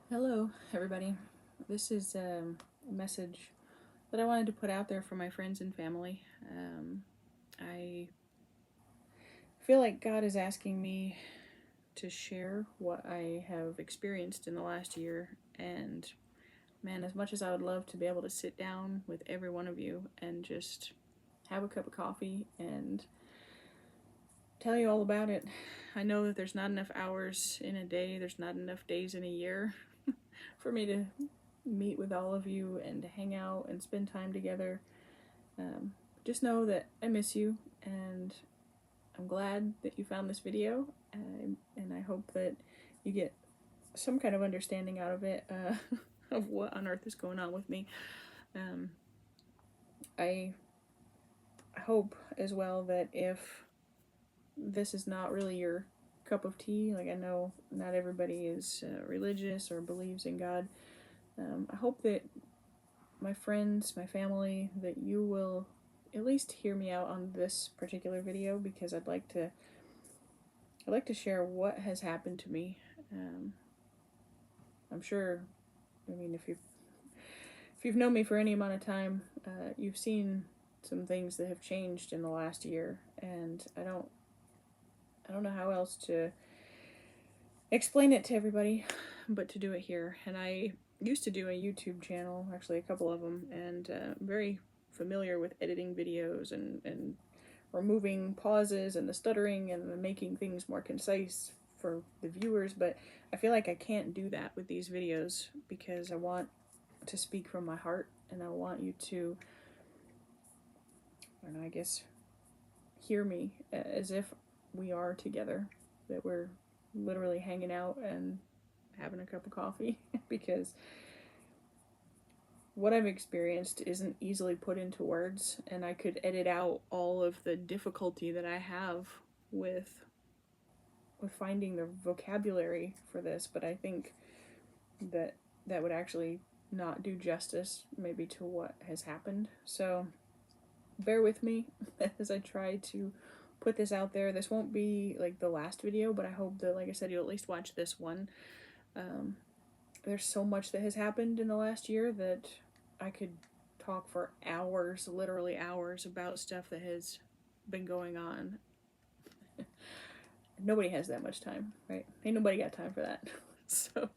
Hello, everybody. This is a message that I wanted to put out there for my friends and family. I feel like God is asking me to share what I have experienced in the last year. And man, as much as I would love to be able to sit down with every one of you and just have a cup of coffee and tell you all about it, I know that there's not enough hours in a day, there's not enough days in a year for me to meet with all of you and to hang out and spend time together. Um, just know that I miss you, and I'm glad that you found this video, and I hope that you get some kind of understanding out of it, of what on earth is going on with me. Um, I hope as well that if this is not really your cup of tea, like I know not everybody is religious or believes in God, I hope that my friends, my family, that you will at least hear me out on this particular video, because I'd like to share what has happened to me. I'm sure, I mean, if you've known me for any amount of time, you've seen some things that have changed in the last year, and I don't know how else to explain it to everybody, but to do it here. And I used to do a YouTube channel, actually a couple of them, and I'm very familiar with editing videos and removing pauses and the stuttering and the making things more concise for the viewers. But I feel like I can't do that with these videos because I want to speak from my heart, and I want you to, I don't know, I guess, hear me as if we are together, that we're literally hanging out and having a cup of coffee because what I've experienced isn't easily put into words, and I could edit out all of the difficulty that I have with finding the vocabulary for this, but I think that that would actually not do justice maybe to what has happened. So bear with me as I try to put this out there. This won't be like the last video, but I hope that, like I said, you'll at least watch this one. There's so much that has happened in the last year that I could talk for hours, literally hours, about stuff that has been going on. Nobody has that much time, right? Ain't nobody got time for that. So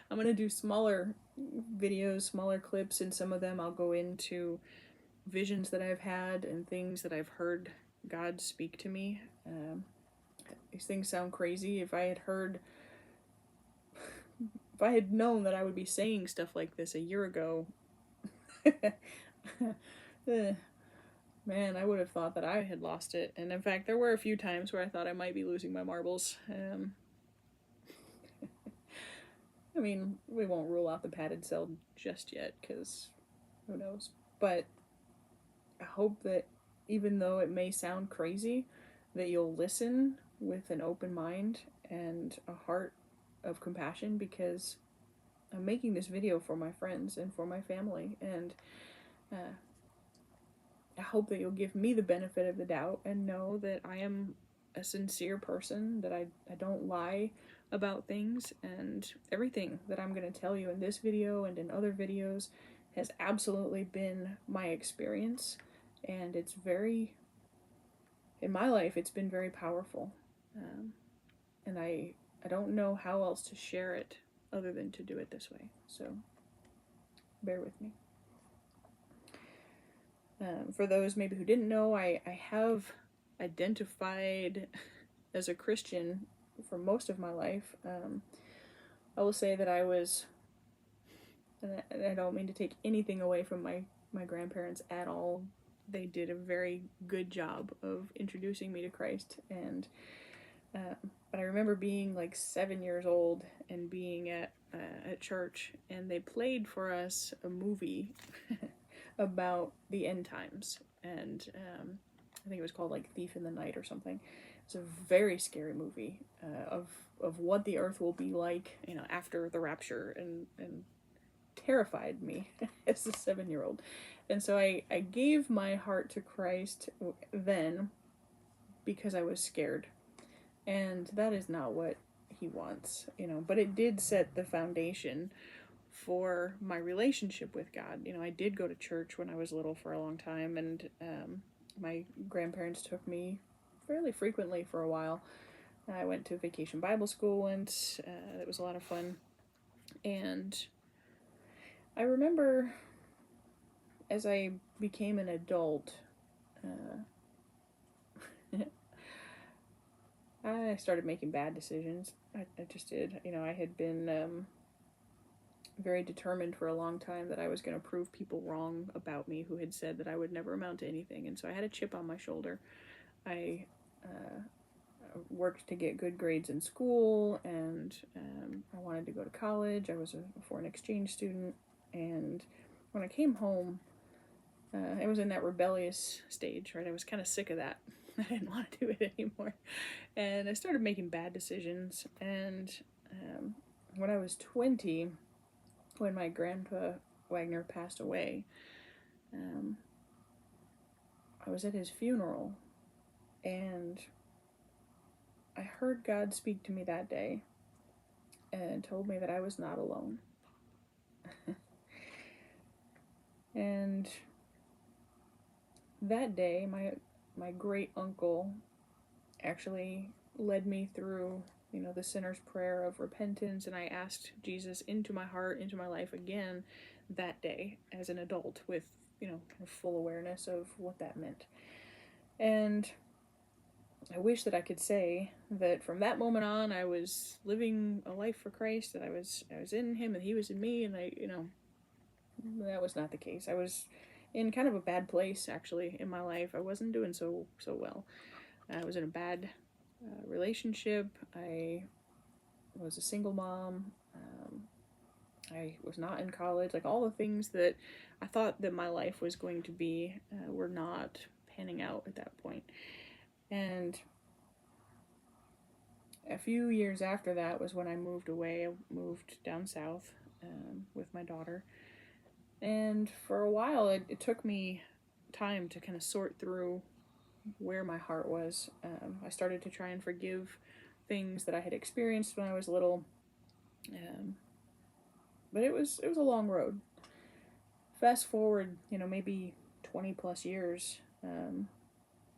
I'm gonna do smaller videos, smaller clips. In some of them I'll go into visions that I've had and things that I've heard God speak to me. These things sound crazy. If I had known that I would be saying stuff like this a year ago, man, I would have thought that I had lost it. And in fact, there were a few times where I thought I might be losing my marbles. I mean, we won't rule out the padded cell just yet, because who knows. But I hope that even though it may sound crazy, that you'll listen with an open mind and a heart of compassion, because I'm making this video for my friends and for my family, and I hope that you'll give me the benefit of the doubt and know that I am a sincere person, that I don't lie about things, and everything that I'm going to tell you in this video and in other videos has absolutely been my experience, and it's very, in my life, it's been very powerful. And I don't know how else to share it other than to do it this way. So bear with me. For those maybe who didn't know, I have identified as a Christian for most of my life. I will say that I was, and I don't mean to take anything away from my grandparents at all. They did a very good job of introducing me to Christ, and but I remember being like 7 years old and being at church, and they played for us a movie about the end times, and I think it was called like Thief in the Night or something. It's a very scary movie of what the earth will be like, you know, after the rapture, and terrified me as a 7-year-old. And so I gave my heart to Christ then because I was scared. And that is not what he wants, but it did set the foundation for my relationship with God. I did go to church when I was little for a long time, and my grandparents took me fairly frequently for a while. I went to vacation Bible school once. It was a lot of fun. And I remember as I became an adult, I started making bad decisions. I just did. I had been very determined for a long time that I was going to prove people wrong about me who had said that I would never amount to anything. And so I had a chip on my shoulder. I worked to get good grades in school, and I wanted to go to college. I was a foreign exchange student. And when I came home, I was in that rebellious stage, right? I was kind of sick of that. I didn't want to do it anymore. And I started making bad decisions. And when I was 20, when my grandpa Wagner passed away, I was at his funeral, and I heard God speak to me that day and told me that I was not alone. And that day, my great uncle actually led me through, the sinner's prayer of repentance, and I asked Jesus into my heart, into my life again that day as an adult with, kind of full awareness of what that meant. And I wish that I could say that from that moment on I was living a life for Christ, that I was in him and he was in me, and that was not the case. I was in kind of a bad place actually in my life. I wasn't doing so well. I was in a bad relationship. I was a single mom. I was not in college. Like, all the things that I thought that my life was going to be were not panning out at that point. And a few years after that was when I moved away. I moved down south with my daughter. And for a while, it took me time to kind of sort through where my heart was. I started to try and forgive things that I had experienced when I was little. But it was a long road. Fast forward, maybe 20 plus years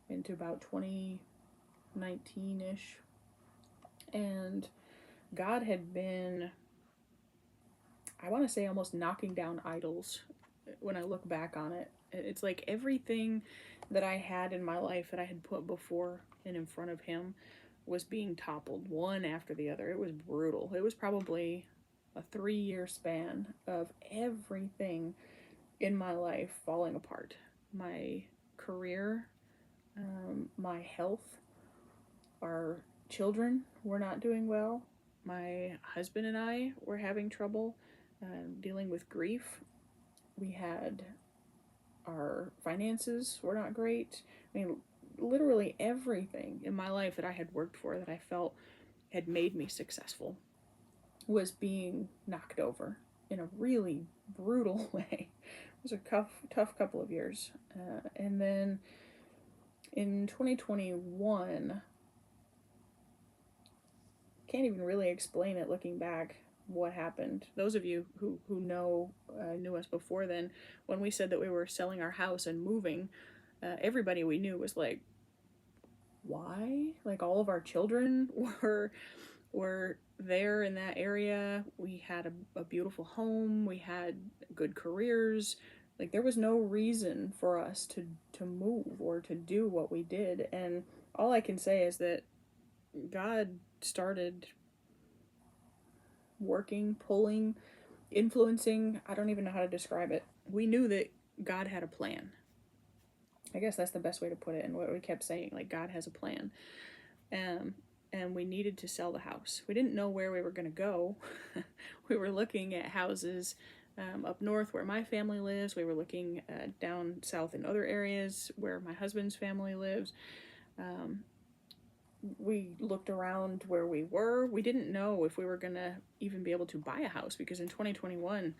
into about 2019-ish. And God had been, I want to say, almost knocking down idols when I look back on it. It's like everything that I had in my life that I had put before and in front of him was being toppled one after the other. It was brutal. It was probably a 3-year span of everything in my life falling apart. My career, my health, our children were not doing well. My husband and I were having trouble dealing with grief. We had, our finances were not great. I mean, literally everything in my life that I had worked for, that I felt had made me successful, was being knocked over in a really brutal way. It was a tough couple of years. And then in 2021, can't even really explain it looking back, what happened. Those of you who knew us before then, when we said that we were selling our house and moving, everybody we knew was like, why? Like, all of our children were there in that area. We had a beautiful home. We had good careers. Like, there was no reason for us to move or to do what we did. And all I can say is that God started working, pulling, influencing. I don't even know how to describe it. We knew that God had a plan. I guess that's the best way to put it, and what we kept saying, like, God has a plan. And we needed to sell the house. We didn't know where we were going to go. We were looking at houses up north where my family lives. We were looking down south in other areas where my husband's family lives. We looked around where we were. We didn't know if we were going to even be able to buy a house, because in 2021,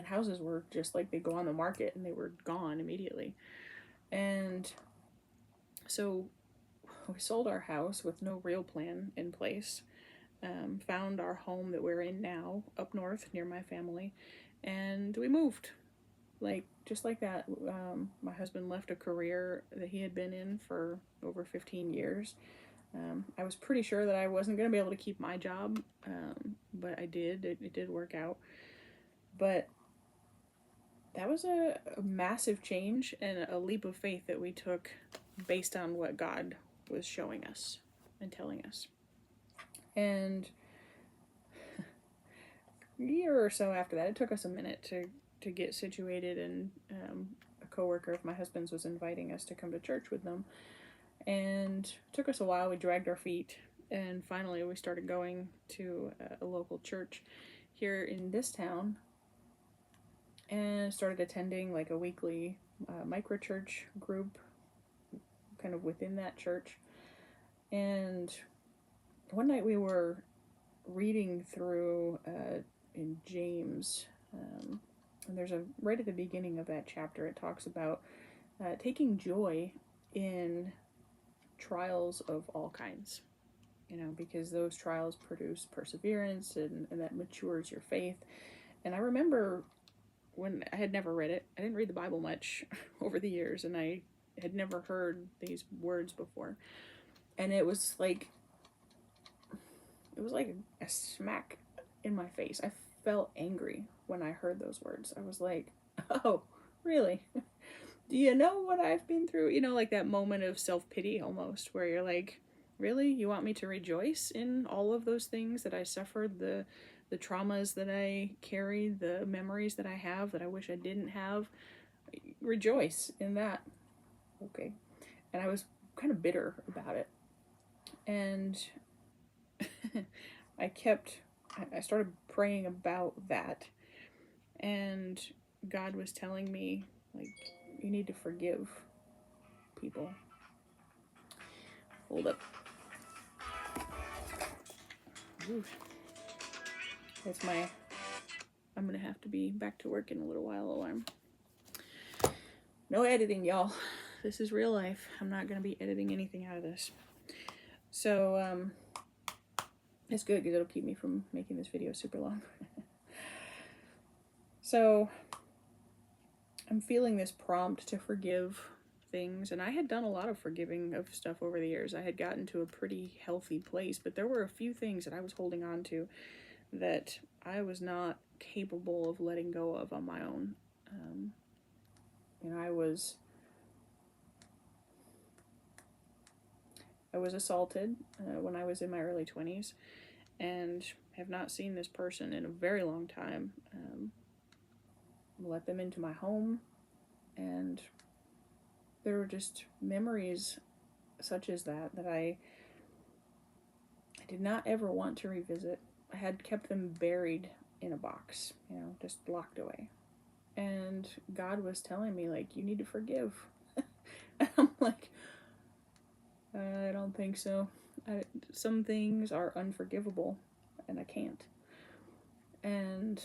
houses were just like, they go on the market and they were gone immediately. And so we sold our house with no real plan in place. Found our home that we're in now up north near my family, and we moved. Like, just like that. My husband left a career that he had been in for over 15 years. I was pretty sure that I wasn't going to be able to keep my job, but I did. It did work out. But that was a massive change and a leap of faith that we took based on what God was showing us and telling us. And a year or so after that, it took us a minute to get situated, and a coworker of my husband's was inviting us to come to church with them. And it took us a while. We dragged our feet, and finally we started going to a local church here in this town, and started attending like a weekly micro church group kind of within that church. And one night we were reading through in James, and there's right at the beginning of that chapter, it talks about taking joy in trials of all kinds, because those trials produce perseverance, and that matures your faith. And I remember when I had never read it, I didn't read the Bible much over the years, and I had never heard these words before. And it was like a smack in my face. I felt angry when I heard those words. I was like, oh, really? Do you know what I've been through? Like that moment of self-pity almost, where you're like, really? You want me to rejoice in all of those things that I suffered, the traumas that I carry, the memories that I have that I wish I didn't have? Rejoice in that. Okay. And I was kind of bitter about it. And I started praying about that. And God was telling me, like, you need to forgive people. Hold up. Ooh. That's my I'm gonna have to be back to work in a little while alarm. No editing, y'all. This is real life. I'm not gonna be editing anything out of this. So, it's good because it'll keep me from making this video super long. So, I'm feeling this prompt to forgive things, and I had done a lot of forgiving of stuff over the years. I had gotten to a pretty healthy place, but there were a few things that I was holding on to that I was not capable of letting go of on my own. I was assaulted when I was in my early 20s, and have not seen this person in a very long time. Let them into my home, and there were just memories such as that I did not ever want to revisit. I had kept them buried in a box, just locked away. And God was telling me, like, you need to forgive. And I'm like, I don't think so. Some things are unforgivable, and I can't. And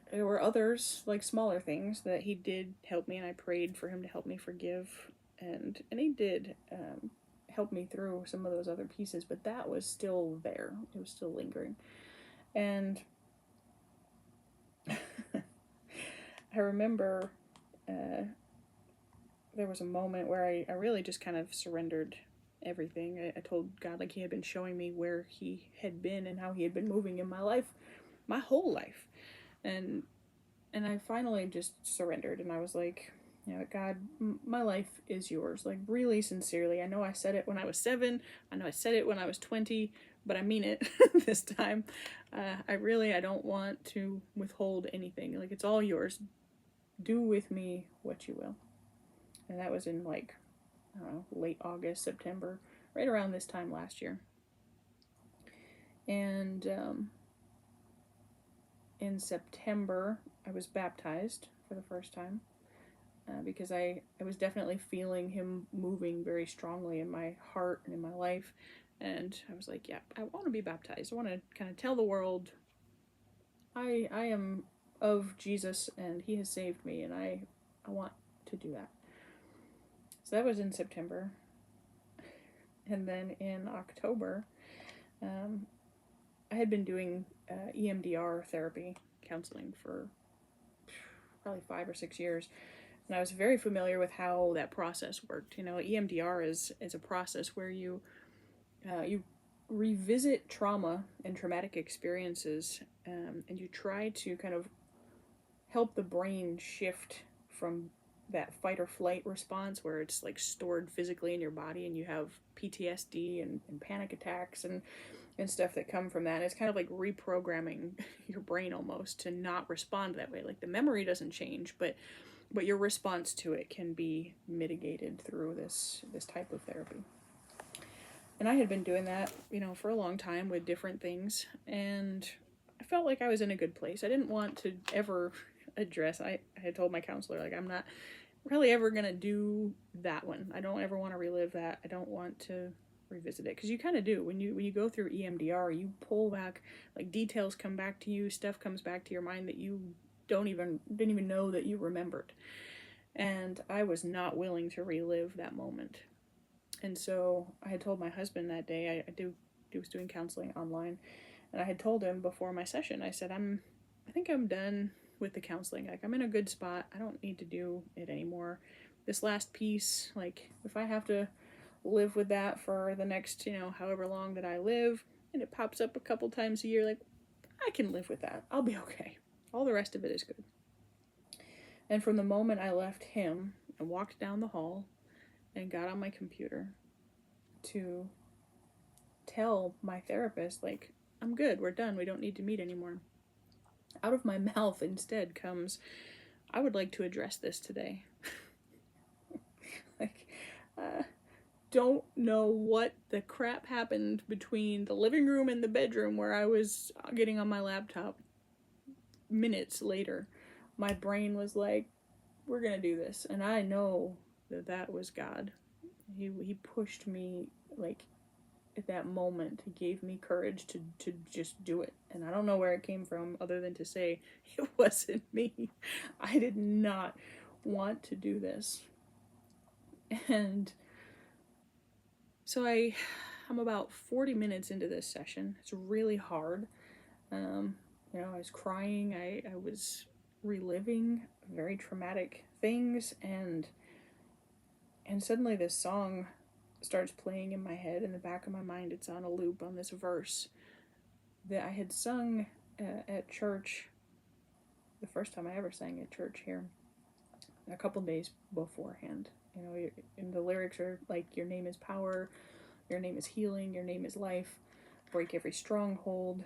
there were others, like smaller things, that he did help me, and I prayed for him to help me forgive, and he did help me through some of those other pieces, but that was still there. It was still lingering. And I remember there was a moment where I really just kind of surrendered everything. I told God, like, he had been showing me where he had been and how he had been moving in my life, my whole life. And I finally just surrendered, and I was like, God, my life is yours. Like, really sincerely. I know I said it when I was 7. I know I said it when I was 20, but I mean it this time. I don't want to withhold anything. Like, it's all yours. Do with me what you will. And that was in, like, I don't know, late August, September, right around this time last year. And in September, I was baptized for the first time, because I was definitely feeling him moving very strongly in my heart and in my life. And I was like, yeah, I want to be baptized. I want to kind of tell the world I am of Jesus, and he has saved me, and I want to do that. So that was in September. And then in October, I had been doing EMDR therapy counseling for probably 5 or 6 years. And I was very familiar with how that process worked. EMDR is a process where you revisit trauma and traumatic experiences, and you try to kind of help the brain shift from that fight or flight response where it's like stored physically in your body and you have PTSD and panic attacks and stuff that come from that. It's kind of like reprogramming your brain almost to not respond that way. Like the memory doesn't change, but your response to it can be mitigated through this type of therapy. And I had been doing that, for a long time with different things, and I felt like I was in a good place. I didn't want to ever address, I had told my counselor, like, I'm not really ever going to do that one. I don't ever want to relive that. I don't want to revisit it, because you kind of do. When you go through EMDR, you pull back, like details come back to you, stuff comes back to your mind that you didn't even know that you remembered. And I was not willing to relive that moment. And so I had told my husband that day, I was doing counseling online, and I had told him before my session, I said, I think I'm done with the counseling. Like, I'm in a good spot. I don't need to do it anymore. This last piece, like, if I have to live with that for the next, however long that I live, and it pops up a couple times a year, like, I can live with that. I'll be okay. All the rest of it is good. And from the moment I left him and walked down the hall and got on my computer to tell my therapist, like, I'm good, we're done, we don't need to meet anymore, out of my mouth instead comes, I would like to address this today. Like, don't know what the crap happened between the living room and the bedroom where I was getting on my laptop. Minutes later, my brain was like, we're gonna do this. And I know that was God. He pushed me, like, at that moment. He gave me courage to just do it. And I don't know where it came from other than to say, it wasn't me. I did not want to do this. And so I'm about 40 minutes into this session. It's really hard. I was crying. I was reliving very traumatic things, and suddenly this song starts playing in my head. In the back of my mind, it's on a loop on this verse that I had sung at church, the first time I ever sang at church here, a couple days beforehand. And the lyrics are like, your name is power, your name is healing, your name is life, break every stronghold,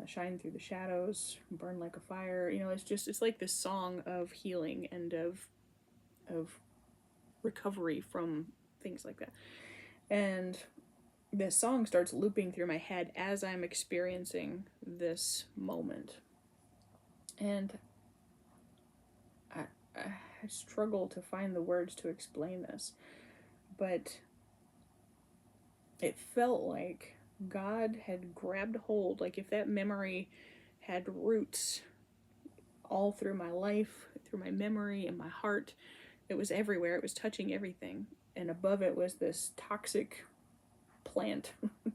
shine through the shadows, burn like a fire. It's like this song of healing and of recovery from things like that. And this song starts looping through my head as I'm experiencing this moment. And I struggle to find the words to explain this, but it felt like God had grabbed hold, like if that memory had roots all through my life, through my memory and my heart. It was everywhere. It was touching everything. And above it was this toxic plant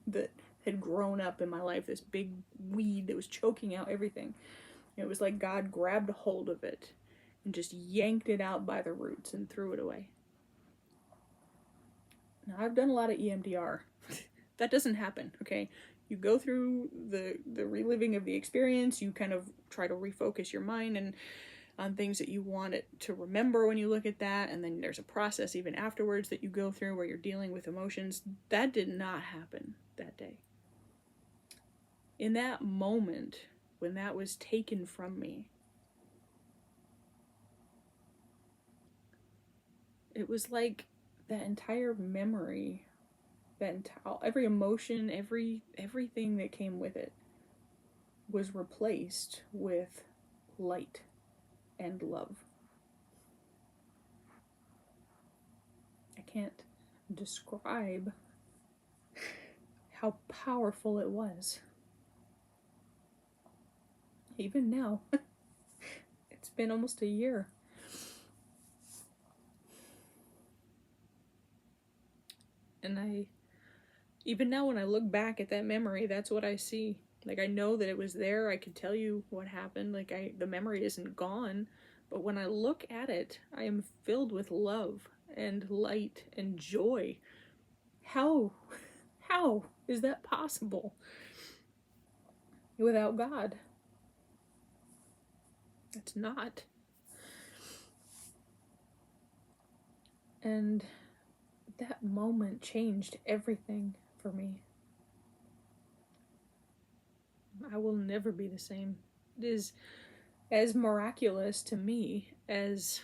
that had grown up in my life, this big weed that was choking out everything. It was like God grabbed hold of it and just yanked it out by the roots and threw it away. Now, I've done a lot of EMDR. That doesn't happen, okay? You go through the reliving of the experience, you kind of try to refocus your mind and on things that you want it to remember when you look at that, and then there's a process even afterwards that you go through where you're dealing with emotions. That did not happen that day. In that moment, when that was taken from me, it was like that entire memory, every emotion, everything that came with it was replaced with light and love. I can't describe how powerful it was. Even now, it's been almost a year. And even now when I look back at that memory, that's what I see. Like, I know that it was there. I could tell you what happened. Like, the memory isn't gone. But when I look at it, I am filled with love and light and joy. How is that possible without God? It's not. And that moment changed everything for me. I will never be the same. It is as miraculous to me as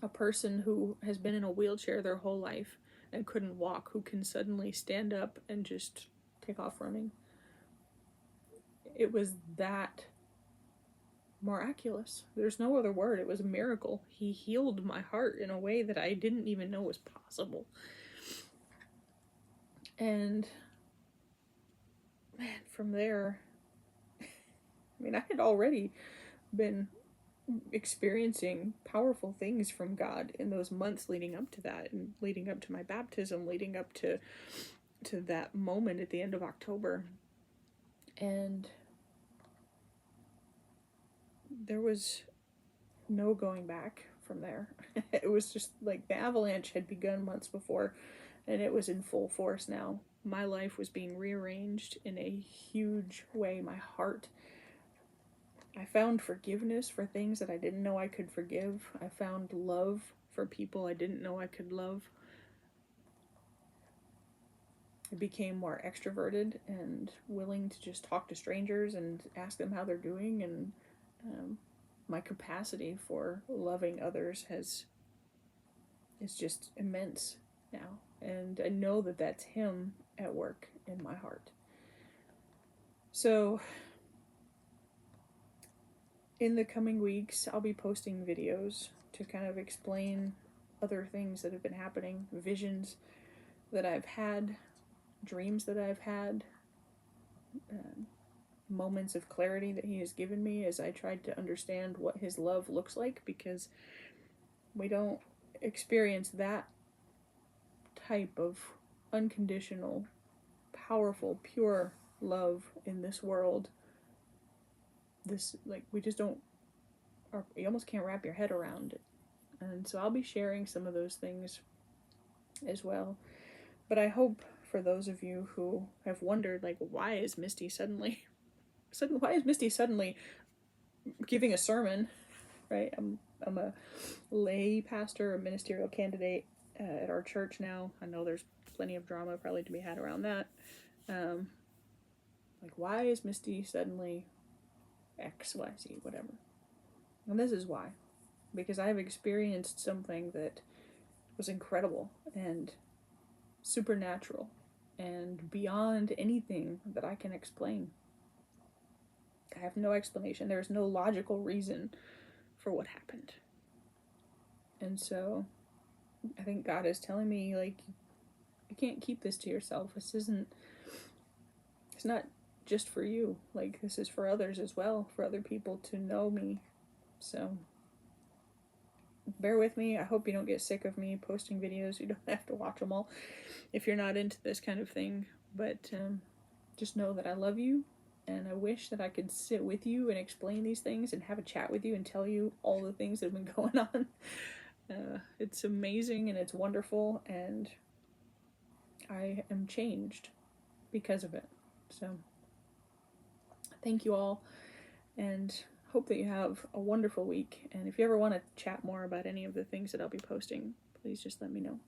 a person who has been in a wheelchair their whole life and couldn't walk, who can suddenly stand up and just take off running. It was that miraculous. There's no other word. It was a miracle. He healed my heart in a way that I didn't even know was possible. And man, from there, I mean, I had already been experiencing powerful things from God in those months leading up to that, and leading up to my baptism, leading up to that moment at the end of October. And there was no going back from there. It was just like the avalanche had begun months before, and it was in full force now. My life was being rearranged in a huge way. My heart, I found forgiveness for things that I didn't know I could forgive. I found love for people I didn't know I could love. I became more extroverted and willing to just talk to strangers and ask them how they're doing, and my capacity for loving others is just immense now. And I know that that's Him at work in my heart. So in the coming weeks, I'll be posting videos to kind of explain other things that have been happening, visions that I've had, dreams that I've had, moments of clarity that He has given me as I tried to understand what His love looks like, because we don't experience that type of unconditional, powerful, pure love in this world. This, like, we just don't, or you almost can't wrap your head around it. And so I'll be sharing some of those things as well. But I hope for those of you who have wondered, like, why is Misty suddenly giving a sermon, right? I'm a lay pastor, a ministerial candidate at our church now. I know there's plenty of drama probably to be had around that. Like, why is Misty suddenly X, Y, Z, whatever? And this is why. Because I've experienced something that was incredible and supernatural and beyond anything that I can explain. I have no explanation. There's no logical reason for what happened. And so I think God is telling me, like, you can't keep this to yourself. It's not just for you. Like, this is for others as well, for other people to know me. So bear with me. I hope you don't get sick of me posting videos. You don't have to watch them all if you're not into this kind of thing. But just know that I love you, and I wish that I could sit with you and explain these things and have a chat with you and tell you all the things that have been going on. It's amazing and it's wonderful, and I am changed because of it. So thank you all, and hope that you have a wonderful week. And if you ever want to chat more about any of the things that I'll be posting, please just let me know.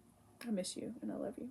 I miss you and I love you.